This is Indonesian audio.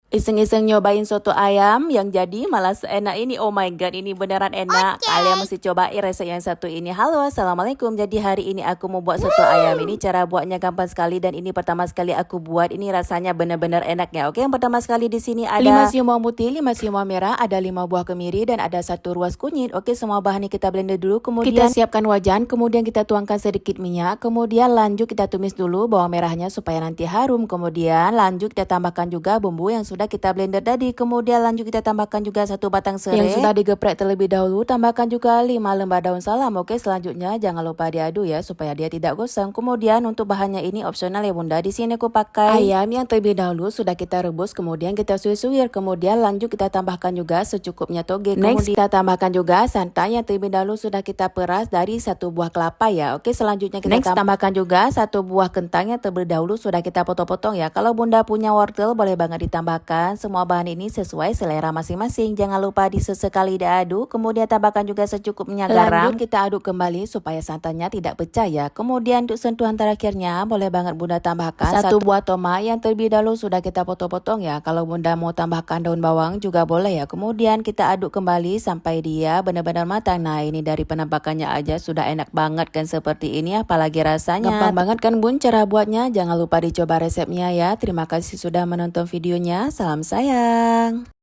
Iseng-iseng nyobain soto ayam yang jadi malah seenak ini. Oh my god, ini beneran enak. Kalian mesti cobain resep yang satu ini. Halo, assalamualaikum. Jadi hari ini aku mau buat soto ayam. Ini cara buatnya gampang sekali dan ini pertama sekali aku buat. Ini rasanya bener-bener enak ya. Oke, yang pertama sekali di sini ada 5 siung bawang putih, 5 siung bawang merah, ada 5 buah kemiri dan ada 1 ruas kunyit. Oke, semua bahan ini kita blender dulu. Kemudian kita siapkan wajan, kemudian kita tuangkan sedikit minyak. Kemudian lanjut kita tumis dulu bawang merahnya supaya nanti harum. Kemudian lanjut kita tambahkan juga bumbu yang sudah kita blender tadi. Kemudian lanjut kita tambahkan juga 1 batang serai yang sudah digeprek terlebih dahulu. Tambahkan juga 5 lembar daun salam. Oke, selanjutnya jangan lupa diaduk ya supaya dia tidak gosong. Kemudian untuk bahannya ini opsional ya bunda. Di sini aku pakai ayam yang terlebih dahulu sudah kita rebus. Kemudian kita suir-suir. Kemudian lanjut kita tambahkan juga secukupnya toge. Next kita tambahkan juga santan yang terlebih dahulu sudah kita peras dari 1 buah kelapa ya. Oke, selanjutnya kita tambahkan juga 1 buah kentang yang terlebih dahulu sudah kita potong-potong ya. Kalau bunda punya wortel boleh banget ditambahkan. Semua bahan ini sesuai selera masing-masing. Jangan lupa sesekali diaduk. Kemudian tambahkan juga secukupnya garam. Lanjut kita aduk kembali supaya santannya tidak pecah ya. Kemudian untuk sentuhan terakhirnya boleh banget bunda tambahkan 1 buah tomat yang terlebih dahulu sudah kita potong-potong ya. Kalau bunda mau tambahkan daun bawang juga boleh ya. Kemudian kita aduk kembali sampai dia benar-benar matang. Nah, ini dari penampakannya aja sudah enak banget kan seperti ini, apalagi rasanya gampang banget kan bun cara buatnya. Jangan lupa dicoba resepnya ya. Terima kasih sudah menonton videonya. Salam sayang.